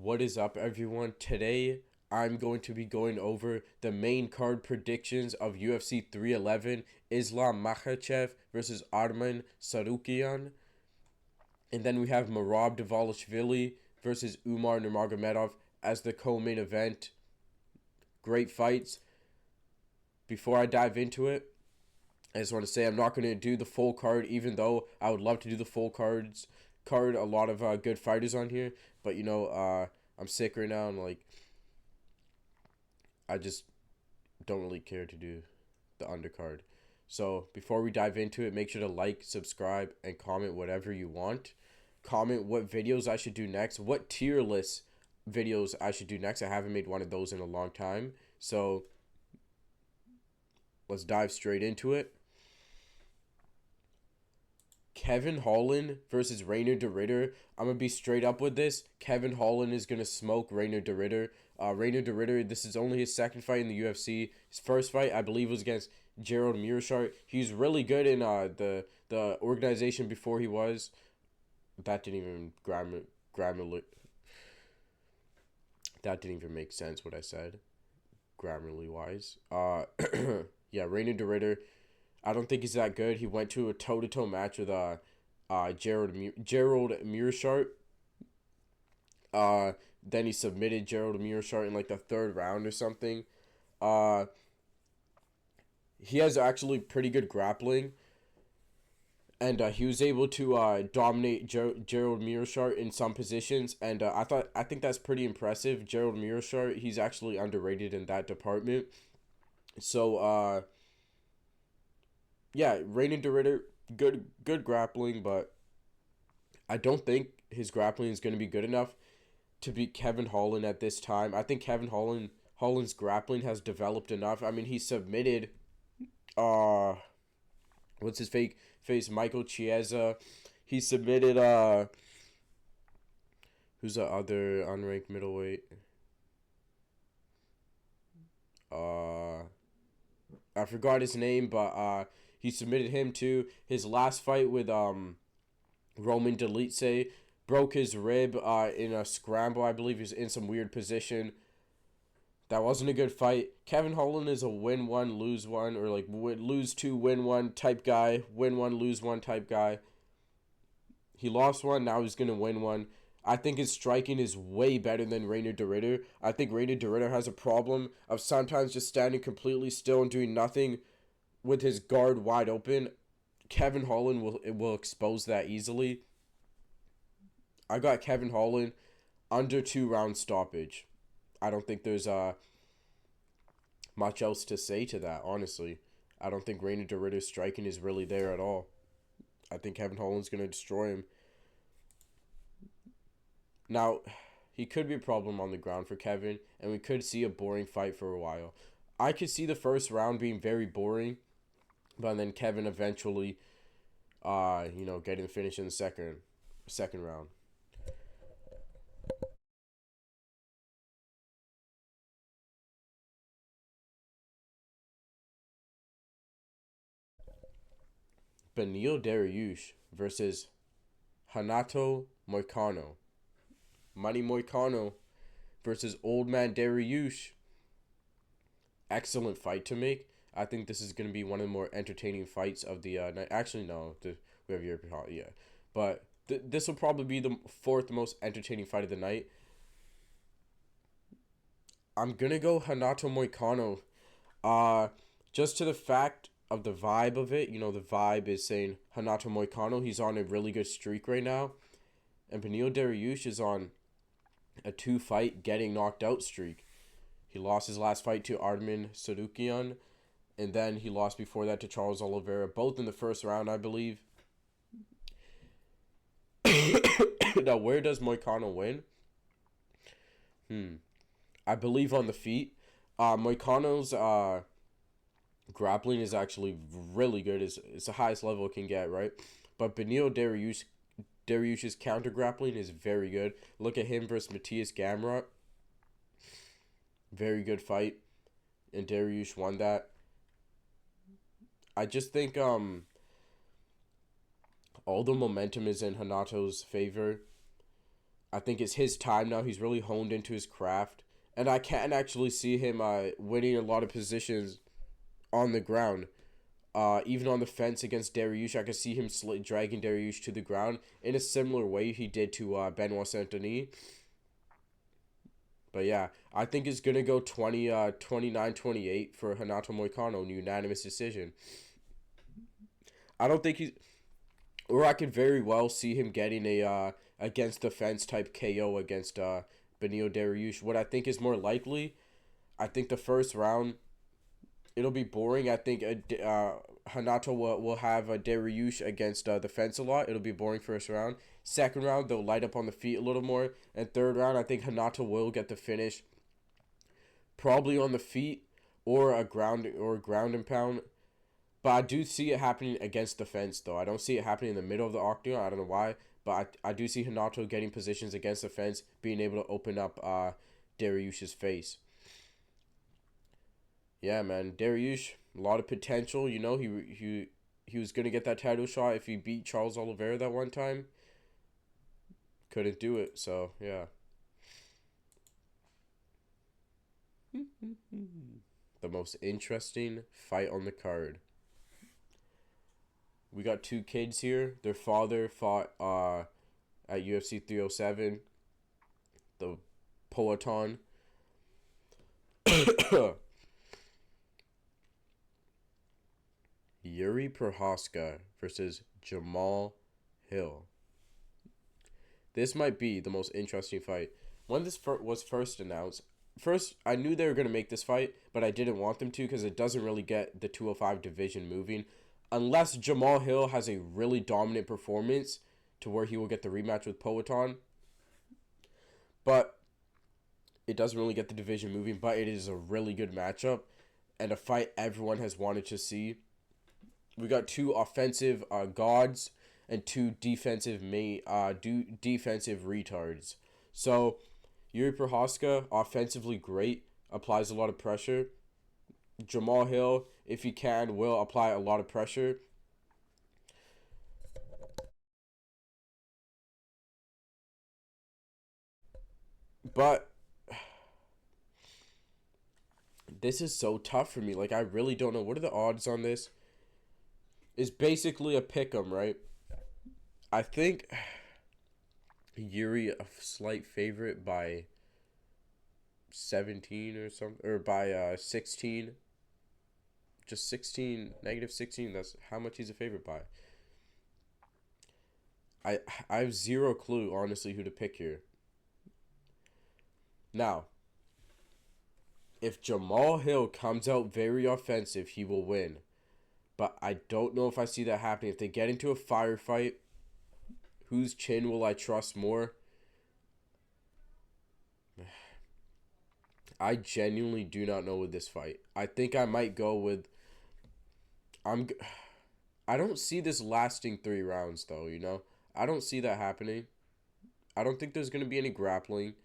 What is up, everyone? Today, I'm going to be going over the main card predictions of UFC 311, Islam Makhachev versus Arman Sarukian. And then we have Merab Dvalishvili versus Umar Nurmagomedov as the co-main event. Great fights. Before I dive into it, I just want to say I'm not going to do the full card, even though I would love to do the full card. A lot of good fighters on here, but I'm sick right now. I just don't really care to do the undercard. So before we dive into it, make sure to like, subscribe, and comment whatever you want. Comment what videos I should do next, what tier list videos I should do next. I haven't made one of those in a long time. So let's dive straight into it. Kevin Holland versus Rainer de Ridder. I'm going to be straight up with this. Kevin Holland is going to smoke Rainer de Ridder. Rainer de Ridder, this is only his second fight in the UFC. His first fight, I believe, was against Gerald Mearshart. He's really good in the organization before he was. That didn't even that didn't even make sense what I said, grammarly wise. Yeah, Rainer de Ridder, I don't think he's that good. He went to a toe-to-toe match with Gerald Mearshart. Then he submitted Gerald Mearshart in like the third round or something. Uh, he has actually pretty good grappling, and he was able to dominate Gerald Mearshart in some positions. And I think that's pretty impressive. Gerald Mearshart, he's actually underrated in that department. So yeah, Rainer de Ridder, good grappling, but I don't think his grappling is going to be good enough to beat Kevin Holland at this time. I think Holland's grappling has developed enough. I mean, he submitted uh what's his fake face Michael Chiesa. He submitted who's the other unranked middleweight? Uh I forgot his name, but he submitted him too. His last fight with Roman Dolidze broke his rib in a scramble. I believe he was in some weird position. That wasn't a good fight. Kevin Holland is a win one, lose one, or like lose two, win one type guy. Win one, lose one type guy. He lost one, now he's gonna win one. I think his striking is way better than Rainer de Ridder. I think Rainer de Ridder has a problem of sometimes just standing completely still and doing nothing with his guard wide open. Kevin Holland will expose that easily. I got Kevin Holland under 2 round stoppage. I don't think there's much else to say to that, honestly. I don't think Rainer de Ridder's striking is really there at all. I think Kevin Holland's going to destroy him. Now, he could be a problem on the ground for Kevin, and we could see a boring fight for a while. I could see the first round being very boring, but then Kevin eventually, getting the finish in the second round. Beneil Dariush versus Hanato Moicano. Money Moicano versus Old Man Dariush. Excellent fight to make. I think this is going to be one of the more entertaining fights of the night. Actually, no, we have European, yeah, but this will probably be the fourth most entertaining fight of the night. I'm gonna go Hanato Moicano. Uh, just to the fact of the vibe of it, the vibe is saying Hanato Moicano. He's on a really good streak right now, and Beneil Dariush is on a 2-fight getting knocked out streak. He lost his last fight to Arman Sarukian, and then he lost before that to Charles Oliveira, both in the first round, I believe. Now, where does Moicano win? I believe on the feet. Moicano's grappling is actually really good. It's the highest level it can get, right? But Beneil Dariush's counter grappling is very good. Look at him versus Matthias Gamrot. Very good fight, and Dariush won that. I just think all the momentum is in Hanato's favor. I think it's his time now. He's really honed into his craft. And I can actually see him winning a lot of positions on the ground. Even on the fence against Dariush, I could see him dragging Dariush to the ground in a similar way he did to Benoit Saint-Denis. But yeah, I think it's going to go 29-28 for Renato Moicano, unanimous decision. I don't think he's... Or I could very well see him getting a against the fence type KO against Benio Dariush. What I think is more likely, I think the first round, it'll be boring. I think Hanato will have a Dariush against the fence a lot. It'll be boring first round. Second round, they'll light up on the feet a little more. And third round, I think Hanato will get the finish. Probably on the feet or a ground and pound. But I do see it happening against the fence, though. I don't see it happening in the middle of the octagon. I don't know why. But I do see Hanato getting positions against the fence, being able to open up Dariush's face. Yeah, man. Dariush, a lot of potential. You know, he was going to get that title shot if he beat Charles Oliveira that one time. Couldn't do it, so, yeah. The most interesting fight on the card. We got two kids here. Their father fought at UFC 307. The Poaton. Jiri Prochazka versus Jamal Hill. This might be the most interesting fight. When this was first announced, I knew they were going to make this fight, but I didn't want them to because it doesn't really get the 205 division moving. Unless Jamal Hill has a really dominant performance to where he will get the rematch with Poaton. But it doesn't really get the division moving, but it is a really good matchup and a fight everyone has wanted to see. We got two offensive gods and two defensive defensive retards. So Jiri Prochazka, offensively great, applies a lot of pressure. Jamal Hill, if he can, will apply a lot of pressure. But this is so tough for me. Like, I really don't know. What are the odds on this? It's basically a pick'em, right? I think Jiri a slight favorite by 17 or something, or by 16. Just 16, negative 16. That's how much he's a favorite by. I have zero clue, honestly, who to pick here. Now, if Jamal Hill comes out very offensive, he will win. But I don't know if I see that happening. If they get into a firefight, whose chin will I trust more? I genuinely do not know with this fight. I think I might go with... I don't see this lasting 3 rounds, though, you know? I don't see that happening. I don't think there's going to be any grappling.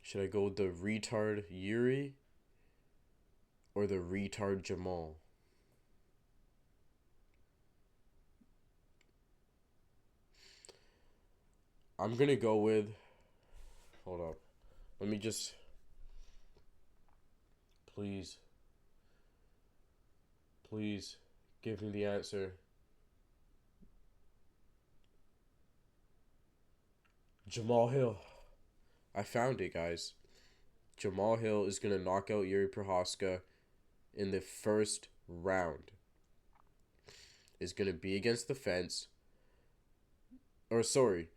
Should I go with the retard Jiri or the retard Jamal? I'm going to go with... Hold up. Let me just... Please. Please give me the answer. Jamal Hill. I found it, guys. Jamal Hill is going to knock out Jiri Prochazka in the first round. Is going to be against the fence. Or, sorry.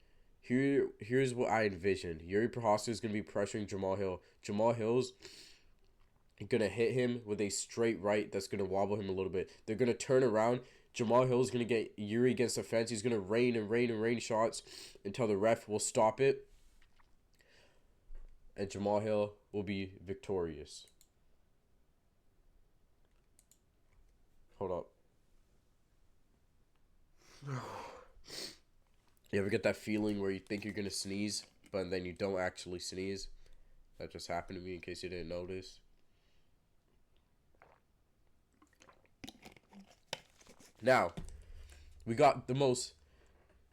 Here's what I envisioned. Jiri Prochazka is going to be pressuring Jamal Hill. Jamal Hill's going to hit him with a straight right that's going to wobble him a little bit. They're going to turn around. Jamal Hill is going to get Jiri against the fence. He's going to rain shots until the ref will stop it. And Jamal Hill will be victorious. Hold up. You ever get that feeling where you think you're going to sneeze, but then you don't actually sneeze? That just happened to me in case you didn't notice. Now, we got the most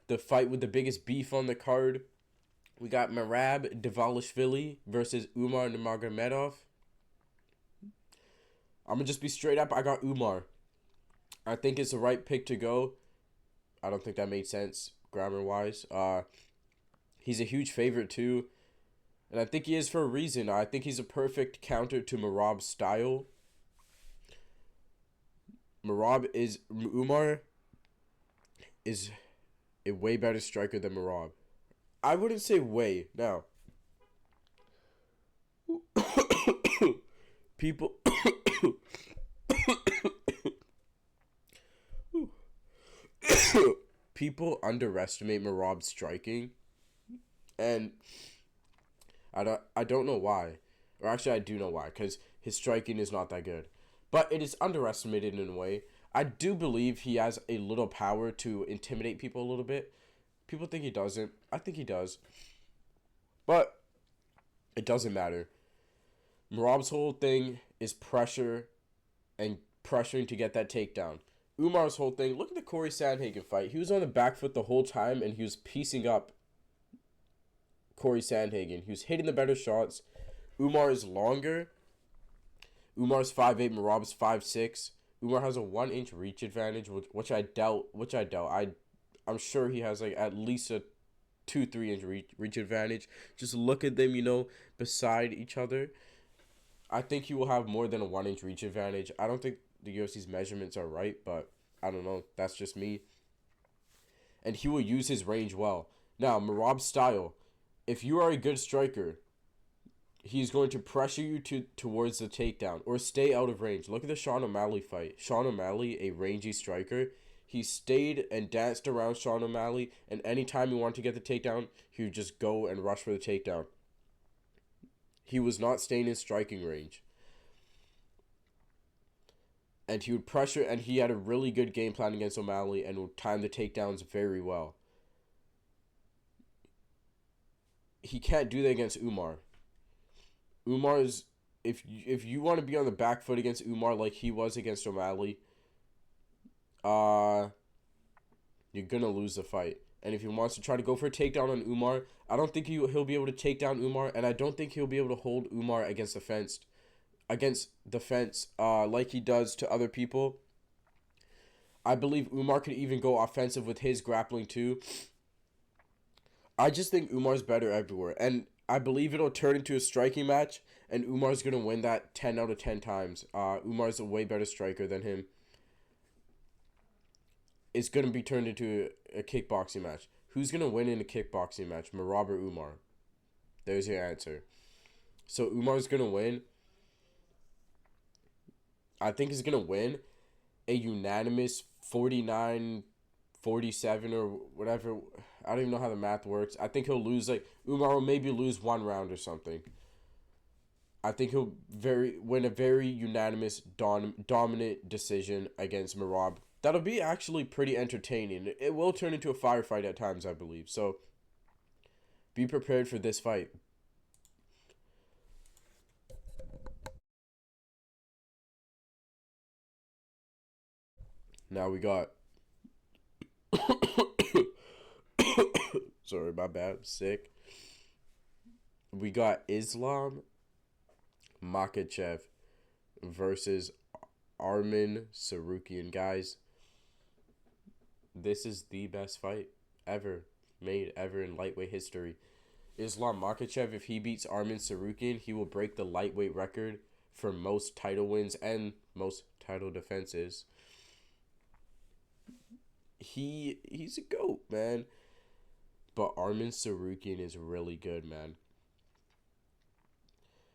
the fight with the biggest beef on the card. We got Merab Dvalishvili versus Umar Nurmagomedov. I'm gonna just be straight up. I got Umar. I think it's the right pick to go. I don't think that made sense grammar wise. He's a huge favorite too, and I think he is for a reason. I think he's a perfect counter to Merab's style. Umar is a way better striker than Merab. I wouldn't say way. Now, people people underestimate Merab's striking, and I don't know why. Or actually I do know why, cuz his striking is not that good. But it is underestimated in a way. I do believe he has a little power to intimidate people a little bit. People think he doesn't. I think he does. But it doesn't matter. Merab's whole thing is pressure and pressuring to get that takedown. Umar's whole thing, look at the Corey Sandhagen fight. He was on the back foot the whole time, and he was piecing up Corey Sandhagen. He was hitting the better shots. Umar is longer. Umar's 5'8", Merab's 5'6". Umar has a 1-inch reach advantage, which I doubt. I'm sure he has like at least a 2-3 inch reach advantage. Just look at them, beside each other. I think he will have more than a 1-inch reach advantage. I don't think the UFC's measurements are right, but I don't know. That's just me. And he will use his range well. Now, Merab's style. If you are a good striker, he's going to pressure you towards the takedown or stay out of range. Look at the Sean O'Malley fight. Sean O'Malley, a rangy striker, he stayed and danced around Sean O'Malley, and anytime he wanted to get the takedown, he would just go and rush for the takedown. He was not staying in striking range. And he would pressure, and he had a really good game plan against O'Malley and would time the takedowns very well. He can't do that against Umar. Umar's, if you want to be on the back foot against Umar like he was against O'Malley, you're gonna lose the fight. And if he wants to try to go for a takedown on Umar, I don't think he'll be able to take down Umar, and I don't think he'll be able to hold Umar against the fence, like he does to other people. I believe Umar could even go offensive with his grappling too. I just think Umar's better everywhere, and I believe it'll turn into a striking match, and Umar's gonna win that 10 out of 10 times. Umar's a way better striker than him. It's gonna be turned into a kickboxing match. Who's gonna win in a kickboxing match, Merab or Umar? There's your answer. So Umar's gonna win. I think he's gonna win a unanimous 49-47 or whatever. I don't even know how the math works. I think he'll lose, Umar will maybe lose one round or something. I think he'll win a very unanimous dominant decision against Merab. That'll be actually pretty entertaining. It will turn into a firefight at times, I believe. So be prepared for this fight. Now we got sorry, my bad. I'm sick. We got Islam Makhachev versus Arman Tsarukyan. Guys, this is the best fight ever made in lightweight history. Islam Makhachev, if he beats Arman Tsarukyan, he will break the lightweight record for most title wins and most title defenses. He's a GOAT, man. But Arman Tsarukyan is really good, man.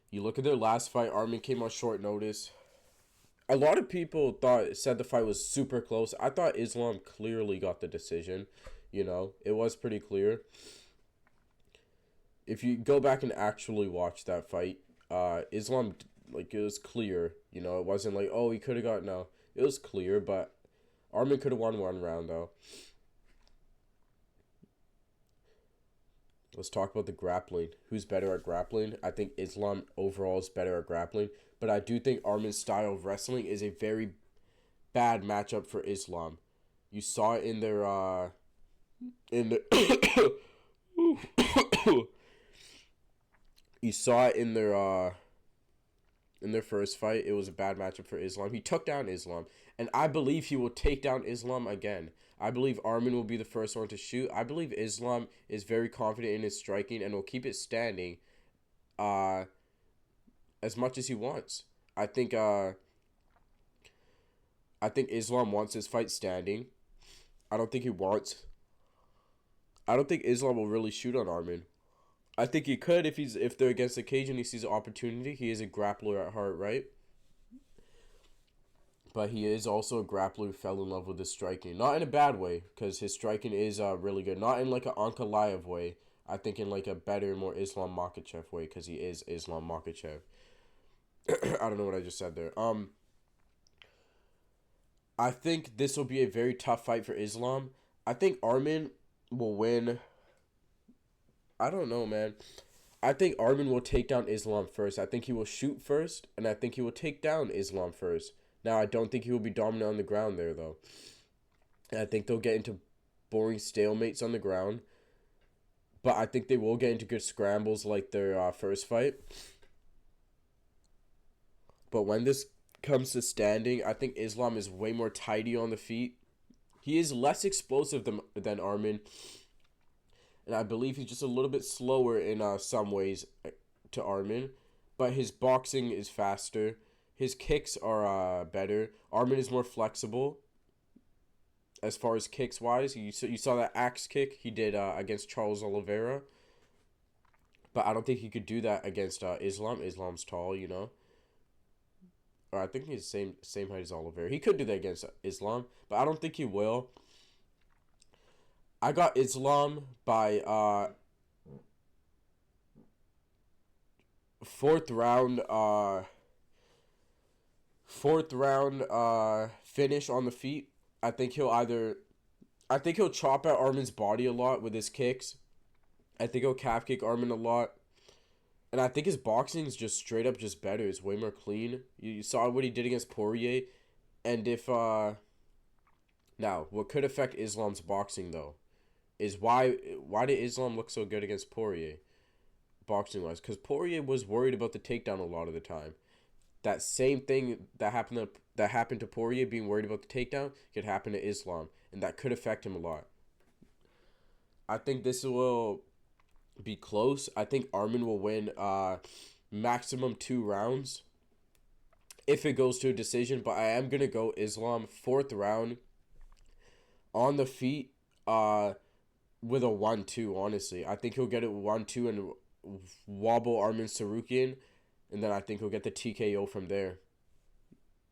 You look at their last fight, Arman came on short notice. A lot of people said the fight was super close. I thought Islam clearly got the decision. It was pretty clear. If you go back and actually watch that fight, Islam, it was clear. It wasn't like, oh, he could have got, no. It was clear, but Arman could have won one round, though. Let's talk about the grappling. Who's better at grappling? I think Islam overall is better at grappling, but I do think Arman's style of wrestling is a very bad matchup for Islam. You saw it in their In the you saw it in their first fight. It was a bad matchup for Islam. He took down Islam, and I believe he will take down Islam again. I believe Armin will be the first one to shoot. I believe Islam is very confident in his striking and will keep it standing uh, as much as he wants. I think I think Islam wants his fight standing. I don't think he wants. I don't think Islam will really shoot on Armin. I think he could if they're against the cage and he sees an opportunity. He is a grappler at heart, right? But he is also a grappler who fell in love with his striking. Not in a bad way, because his striking is really good. Not in like an Ankalaev way. I think in like a better, more Islam Makhachev way, because he is Islam Makhachev. I don't know what I just said there. I think this will be a very tough fight for Islam. I think Armin will win. I don't know, man. I think Armin will take down Islam first. I think he will shoot first, and I think he will take down Islam first. Now, I don't think he will be dominant on the ground there, though. And I think they'll get into boring stalemates on the ground. But I think they will get into good scrambles like their first fight. But when this comes to standing, I think Islam is way more tidy on the feet. He is less explosive than Armin. And I believe he's just a little bit slower in some ways to Armin. But his boxing is faster. His kicks are better. Armin is more flexible as far as kicks wise. You saw that axe kick he did against Charles Oliveira. But I don't think he could do that against Islam. Islam's tall, you know. Or I think he's the same height as Oliveira. He could do that against Islam, but I don't think he will. I got Islam by fourth round finish on the feet. I think he'll chop at Armin's body a lot with his kicks. I think he'll calf kick Armin a lot. And I think his boxing is just straight up just better. It's way more clean. You saw what he did against Poirier. And if now, what could affect Islam's boxing though is why did Islam look so good against Poirier boxing wise? Because Poirier was worried about the takedown a lot of the time. That same thing that happened to Poirier, being worried about the takedown, could happen to Islam, and that could affect him a lot. I think this will be close. I think Armin will win maximum 2 rounds if it goes to a decision, but I am gonna go Islam fourth round on the feet with a 1-2. Honestly, I think he'll get it 1-2 and wobble Armin Sarukian, and then I think he'll get the TKO from there.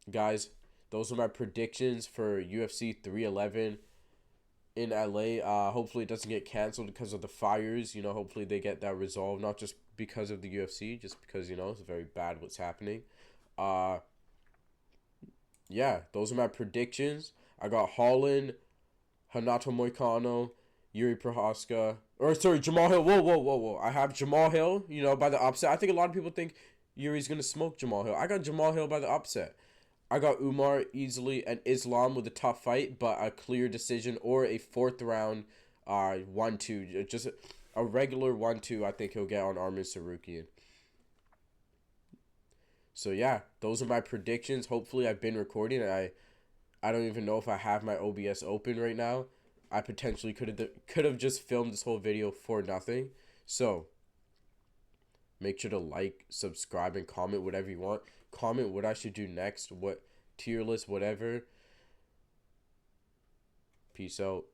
Guys, those are my predictions for UFC 311 in LA. Hopefully it doesn't get canceled because of the fires. You know, hopefully they get that resolved, not just because of the UFC, just because, you know, it's very bad what's happening. Yeah, those are my predictions. I got Holland, Hanato Moicano, Yuri Prohaska, or sorry, Jamal Hill. Whoa. I have Jamal Hill, you know, by the upset. I think a lot of people think Yuri's going to smoke Jamal Hill. I got Jamal Hill by the upset. I got Umar easily and Islam with a tough fight, but a clear decision or a fourth round 1-2. Just a regular 1-2 I think he'll get on Armin Sarukian. So yeah, those are my predictions. Hopefully I've been recording. I don't even know if I have my OBS open right now. I potentially could have just filmed this whole video for nothing. So make sure to like, subscribe, and comment whatever you want. Comment what I should do next, what tier list, whatever. Peace out.